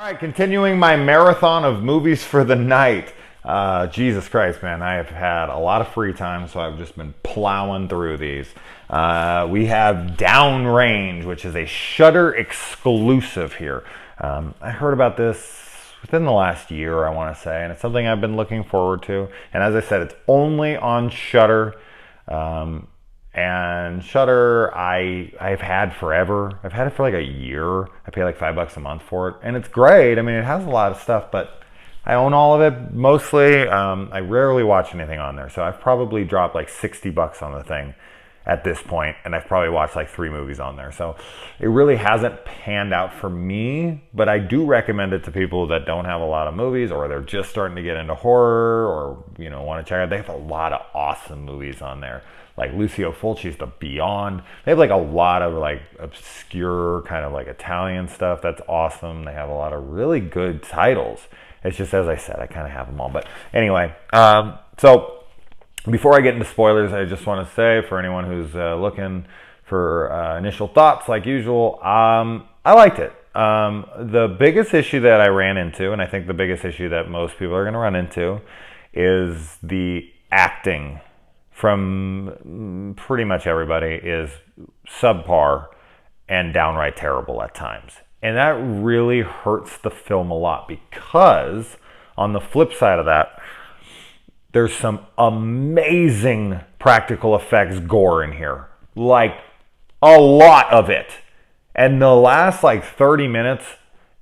All right, continuing my marathon of movies for the night. Jesus Christ, man, I have had a lot of free time, so I've just been plowing through these. We have Downrange, which is a Shudder exclusive here. I heard about this within the last year, I want to say, and it's something I've been looking forward to. And as I said, it's only on Shudder. And Shudder, I've had forever. I've had it for like a year. I pay like $5 a month for it, and it's great. I mean, it has a lot of stuff, but I own all of it mostly. I rarely watch anything on there, so I've probably dropped like $60 on the thing at this point, and I've probably watched like 3 movies on there. So it really hasn't panned out for me, but I do recommend it to people that don't have a lot of movies, or they're just starting to get into horror, or want to check out. They have a lot of awesome movies on there. Like Lucio Fulci's The Beyond. They have like a lot of like obscure kind of like Italian stuff that's awesome. They have a lot of really good titles. It's just, as I said, I kind of have them all. But anyway, so before I get into spoilers, I just want to say, for anyone who's looking for initial thoughts, like usual, I liked it. The biggest issue that I ran into, and I think the biggest issue that most people are going to run into, is the acting from pretty much everybody is subpar and downright terrible at times. And that really hurts the film a lot, because on the flip side of that, there's some amazing practical effects gore in here. Like, a lot of it. And the last like 30 minutes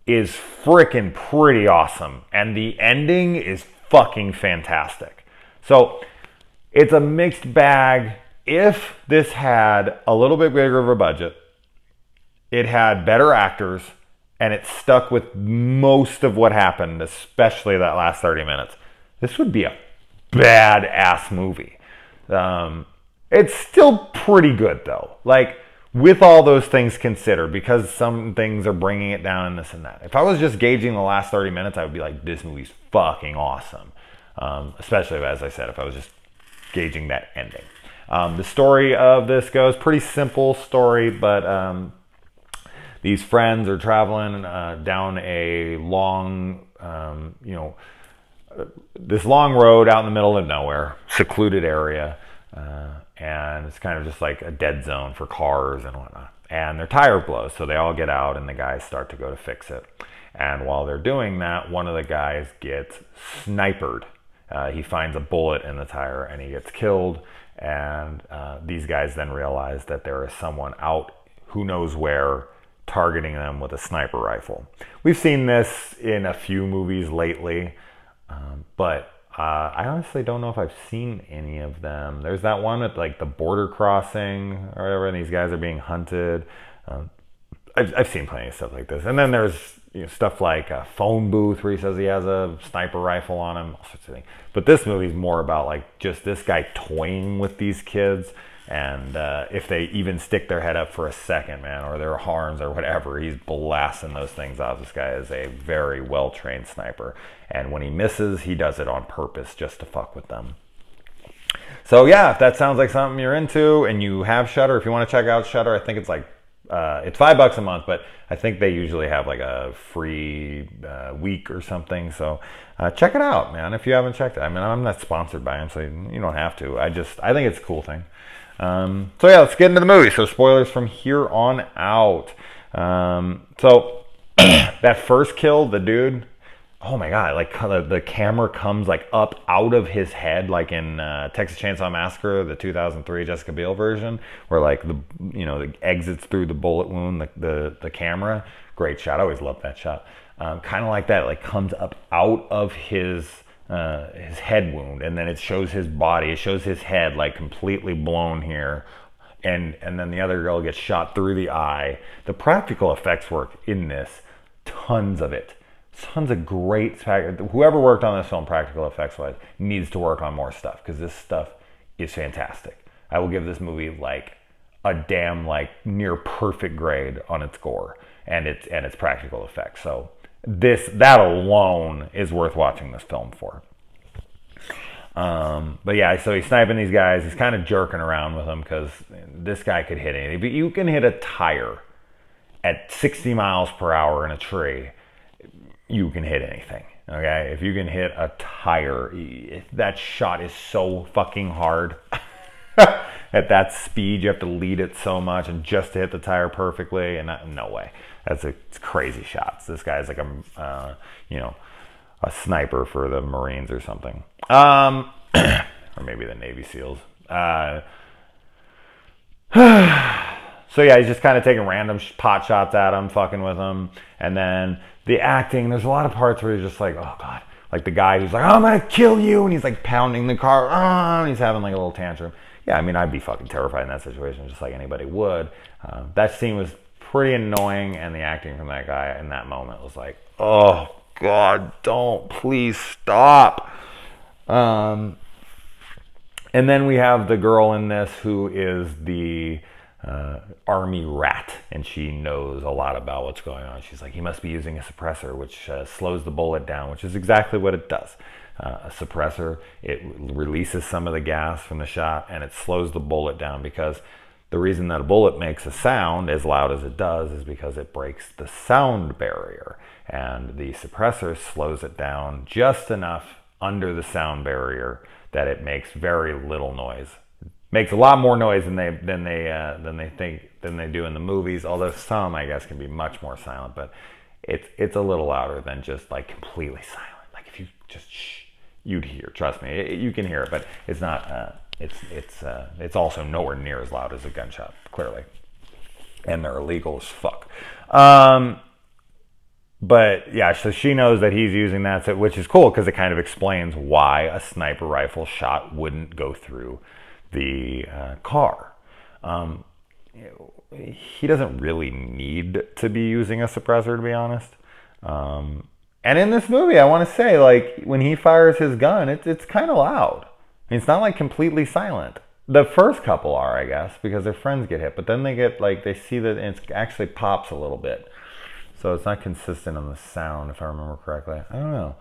is freaking pretty awesome. And the ending is fucking fantastic. So it's a mixed bag. If this had a little bit bigger of a budget, it had better actors, and it stuck with most of what happened, especially that last 30 minutes, this would be a badass movie. It's still pretty good though. Like, with all those things considered, because some things are bringing it down and this and that. If I was just gauging the last 30 minutes, I would be like, this movie's fucking awesome. Especially, as I said, if I was just gauging that ending. The story of this goes, pretty simple story, but these friends are traveling down a long, this long road out in the middle of nowhere, secluded area, and it's kind of just like a dead zone for cars and whatnot. And their tire blows, so they all get out, and the guys start to go to fix it. And while they're doing that, one of the guys gets sniped. He finds a bullet in the tire and he gets killed. And these guys then realize that there is someone out, who knows where, targeting them with a sniper rifle. We've seen this in a few movies lately, but I honestly don't know if I've seen any of them. There's that one at like the border crossing or whatever, and these guys are being hunted. I've seen plenty of stuff like this. And then there's stuff like a phone booth where he says he has a sniper rifle on him, all sorts of things. But this movie's more about like just this guy toying with these kids. And if they even stick their head up for a second, man, or their arms or whatever, he's blasting those things off. This guy is a very well-trained sniper. And when he misses, he does it on purpose just to fuck with them. So yeah, if that sounds like something you're into and you have Shudder, if you want to check out Shudder, I think it's like, it's $5 a month, but I think they usually have like a free week or something. So check it out, man, if you haven't checked it. I mean, I'm not sponsored by them, so you don't have to. I think it's a cool thing. So yeah, let's get into the movie. So spoilers from here on out. So that first kill, the dude, oh my god, like the camera comes like up out of his head, like in Texas Chainsaw Massacre, the 2003 Jessica Biel version, where like the exits through the bullet wound, the camera. Great shot. I always loved that shot. Kind of like that, like comes up out of his head wound, and then it shows his body. It shows his head like completely blown here, and then the other girl gets shot through the eye. The practical effects work in this, tons of it. Tons of great, whoever worked on this film practical effects wise needs to work on more stuff, because this stuff is fantastic. I will give this movie like a damn like near perfect grade on its gore and its practical effects. So that alone is worth watching this film for. But yeah, so he's sniping these guys. He's kind of jerking around with them because this guy could hit anything. But you can hit a tire at 60 miles per hour in a tree. you can hit anything. Okay, if you can hit a tire, that shot is so fucking hard. At that speed, you have to lead it so much, and just to hit the tire perfectly, and no way. It's crazy shots. This guy's like a sniper for the Marines or something, or maybe the Navy SEALs. So yeah, he's just kind of taking random pot shots at him, fucking with him. And then the acting, there's a lot of parts where he's just like, oh God. Like the guy who's like, I'm gonna kill you. And he's like pounding the car. And he's having like a little tantrum. Yeah, I mean, I'd be fucking terrified in that situation, just like anybody would. That scene was pretty annoying. And the acting from that guy in that moment was like, oh God, don't, please stop. And then we have the girl in this who is the army rat, and she knows a lot about what's going on. She's like, he must be using a suppressor, which slows the bullet down, which is exactly what it does. A suppressor, it releases some of the gas from the shot, and it slows the bullet down, because the reason that a bullet makes a sound as loud as it does is because it breaks the sound barrier, and the suppressor slows it down just enough under the sound barrier that it makes very little noise. Makes a lot more noise than they do in the movies. Although some, I guess, can be much more silent, but it's a little louder than just like completely silent. Like if you just you'd hear. Trust me, you can hear it, but it's not. It's also nowhere near as loud as a gunshot, clearly, and they're illegal as fuck. But yeah, so she knows that he's using that, which is cool because it kind of explains why a sniper rifle shot wouldn't go through the car. He doesn't really need to be using a suppressor, to be honest. And in this movie, I want to say, like, when he fires his gun, it's kind of loud. I mean, it's not like completely silent. The first couple are, I guess, because their friends get hit, but then they get like, they see that it actually pops a little bit. So it's not consistent on the sound, if I remember correctly. I don't know.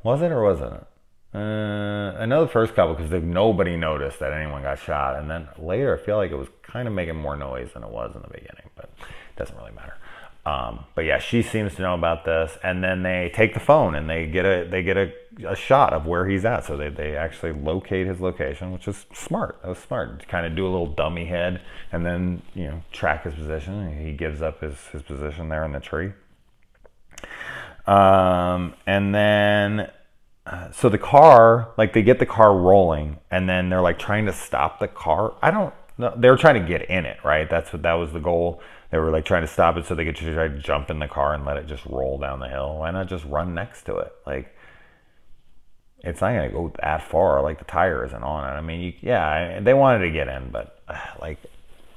Was it or wasn't it? I know the first couple, because nobody noticed that anyone got shot. And then later, I feel like it was kind of making more noise than it was in the beginning. But it doesn't really matter. But yeah, she seems to know about this. And then they take the phone and they get a shot of where he's at. So they actually locate his location, which is smart. That was smart. To kind of do a little dummy head and then, track his position. And he gives up his position there in the tree. And then, so the car, like they get the car rolling and then they're like trying to stop the car. I don't know. They were trying to get in it, right? That was the goal. They were like trying to stop it so they could try to jump in the car and let it just roll down the hill. Why not just run next to it? Like, it's not going to go that far. Like the tire isn't on it. I mean, they wanted to get in, but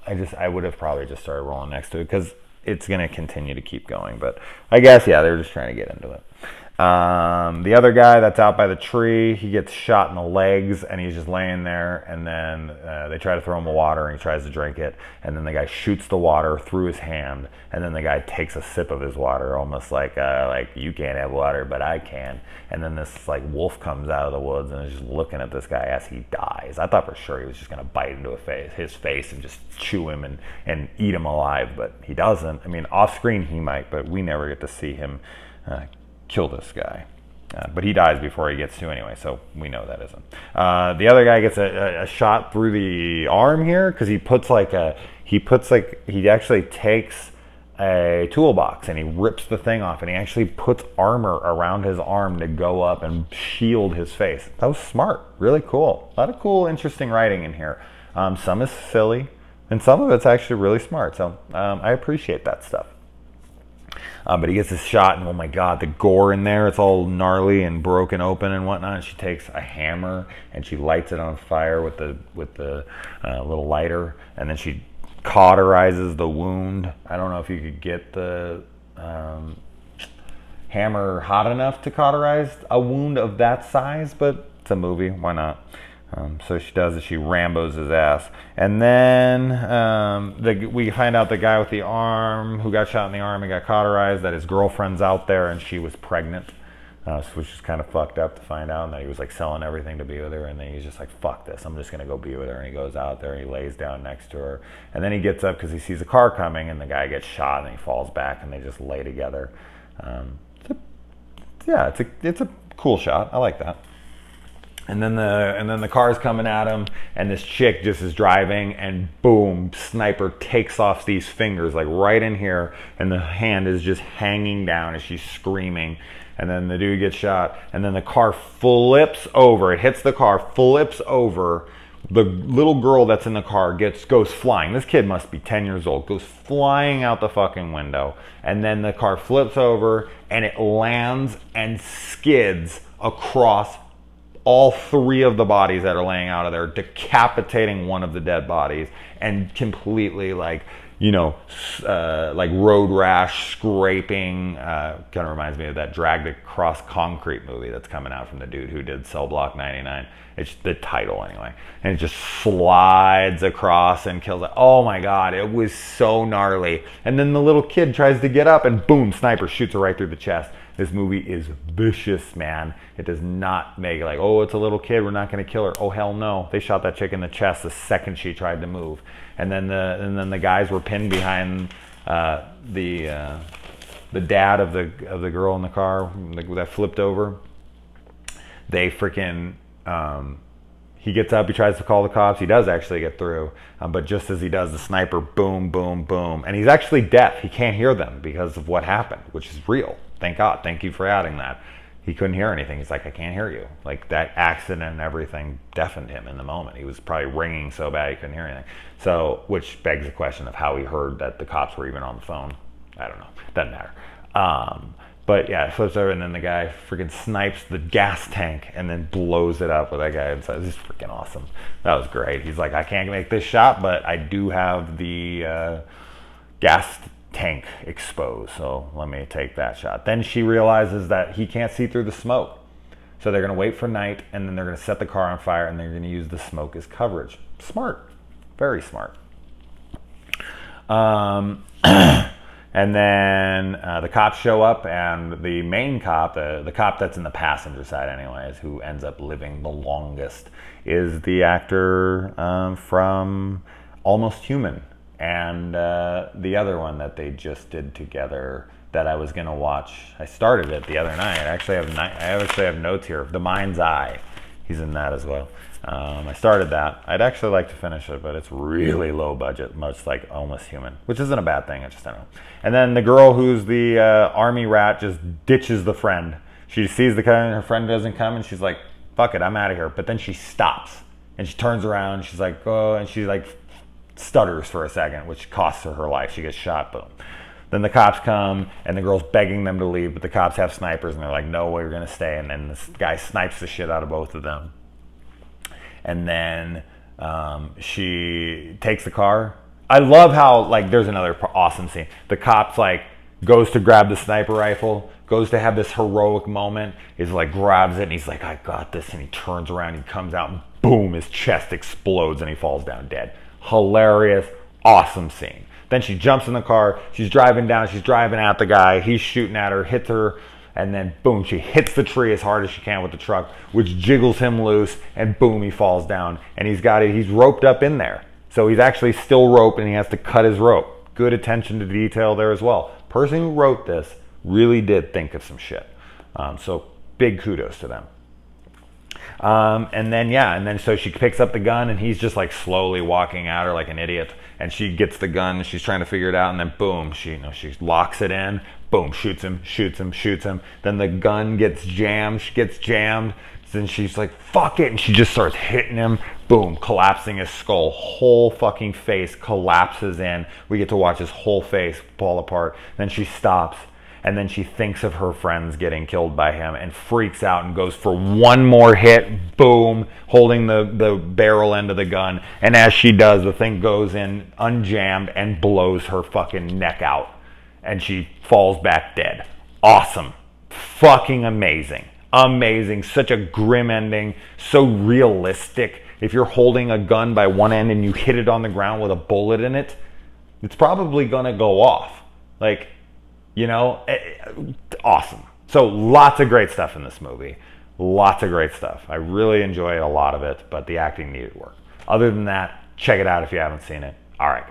I would have probably just started rolling next to it because it's going to continue to keep going. But I guess, they were just trying to get into it. The other guy that's out by the tree, he gets shot in the legs and he's just laying there, and then they try to throw him a water and he tries to drink it, and then the guy shoots the water through his hand, and then the guy takes a sip of his water, almost like you can't have water but I can, and then this like wolf comes out of the woods and is just looking at this guy as he dies. I thought for sure he was just going to bite into his face and just chew him and eat him alive, but he doesn't. I mean, off screen he might, but we never get to see him kill this guy. But he dies before he gets to anyway, so we know that isn't. The other guy gets a shot through the arm here because he actually takes a toolbox and he rips the thing off, and he actually puts armor around his arm to go up and shield his face. That was smart, really cool. A lot of cool, interesting writing in here. Some is silly, and some of it's actually really smart. So I appreciate that stuff. But he gets his shot, and oh my God, the gore in there, it's all gnarly and broken open and whatnot. And she takes a hammer and she lights it on fire with the little lighter, and then she cauterizes the wound. I don't know if you could get the hammer hot enough to cauterize a wound of that size, but it's a movie, why not? So she does it, she Rambos his ass. And then we find out the guy with the arm, who got shot in the arm and got cauterized, that his girlfriend's out there and she was pregnant. Which is kind of fucked up to find out, and that he was like selling everything to be with her, and then he's just like, fuck this, I'm just going to go be with her. And he goes out there and he lays down next to her. And then he gets up because he sees a car coming, and the guy gets shot and he falls back and they just lay together. yeah, it's a cool shot. I like that. And then the car's coming at him, and this chick just is driving, and boom, sniper takes off these fingers like right in here, and the hand is just hanging down as she's screaming. And then the dude gets shot, and then the car flips over. It hits the car, flips over. The little girl that's in the car goes flying. This kid must be 10 years old. Goes flying out the fucking window, and then the car flips over, and it lands and skids across all three of the bodies that are laying out of there, decapitating one of the dead bodies, and completely like, you know, like road rash scraping. Kind of reminds me of that Dragged Across Concrete movie that's coming out from the dude who did Cell Block 99. It's the title anyway, and it just slides across and kills it. Oh my god, it was so gnarly. And then the little kid tries to get up, and boom, sniper shoots her right through the chest. This movie is vicious, man. It does not make it like, oh, it's a little kid, we're not going to kill her. Oh, hell no. They shot that chick in the chest the second she tried to move. And then the guys were pinned behind the dad of the girl in the car that flipped over. They freaking he gets up, he tries to call the cops. He does actually get through, but just as he does, the sniper, boom, boom, boom. And he's actually deaf. He can't hear them because of what happened, which is real. Thank God. Thank you for adding that. He couldn't hear anything. He's like, I can't hear you. Like, that accident and everything deafened him in the moment. He was probably ringing so bad he couldn't hear anything. So, which begs the question of how he heard that the cops were even on the phone. I don't know. Doesn't matter. But yeah, it flips over, and then the guy freaking snipes the gas tank and then blows it up with that guy inside. This is freaking awesome. That was great. He's like, I can't make this shot, but I do have the gas tank exposed, so let me take that shot. Then she realizes that he can't see through the smoke, so they're going to wait for night, and then they're going to set the car on fire, and they're going to use the smoke as coverage. Smart. Very smart. And then the cops show up, and the main cop, the cop that's in the passenger side anyways, who ends up living the longest, is the actor from Almost Human, and the other one that they just did together that I was going to watch. I started it the other night. I actually have notes here. The Mind's Eye. He's in that as well. I started that. I'd actually like to finish it, but it's really low budget, much like Almost Human, which isn't a bad thing. I just don't know. And then the girl who's the army rat just ditches the friend. She sees the guy and her friend doesn't come, and she's like, fuck it, I'm out of here. But then she stops, and she turns around, she's like, oh, and she like stutters for a second, which costs her life. She gets shot, boom. Then the cops come, and the girl's begging them to leave, but the cops have snipers, and they're like, no, we're going to stay. And then this guy snipes the shit out of both of them. And then she takes the car. I love how, like, there's another awesome scene. The cop's like, goes to grab the sniper rifle, goes to have this heroic moment, is like, grabs it, and he's like, I got this. And he turns around, he comes out, and boom, his chest explodes, and he falls down dead. Hilarious, awesome scene. Then she jumps in the car, she's driving down, she's driving at the guy, he's shooting at her, hits her, and then boom, she hits the tree as hard as she can with the truck, which jiggles him loose, and boom, he falls down. And he's roped up in there. So he's actually still roped, and he has to cut his rope. Good attention to detail there as well. Person who wrote this really did think of some shit. So big kudos to them. And then so she picks up the gun, and he's just like slowly walking at her like an idiot. And she gets the gun, and she's trying to figure it out, and then boom, she locks it in. Boom, shoots him. Then the gun gets jammed. She gets jammed. Then she's like, fuck it. And she just starts hitting him. Boom, collapsing his skull. Whole fucking face collapses in. We get to watch his whole face fall apart. Then she stops. And then she thinks of her friends getting killed by him and freaks out and goes for one more hit. Boom, holding the barrel end of the gun. And as she does, the thing goes in unjammed and blows her fucking neck out. And she falls back dead. Awesome. Fucking amazing. Amazing. Such a grim ending. So realistic. If you're holding a gun by one end and you hit it on the ground with a bullet in it, it's probably going to go off. Like, you know, awesome. So lots of great stuff in this movie. Lots of great stuff. I really enjoyed a lot of it, but the acting needed work. Other than that, check it out if you haven't seen it. All right.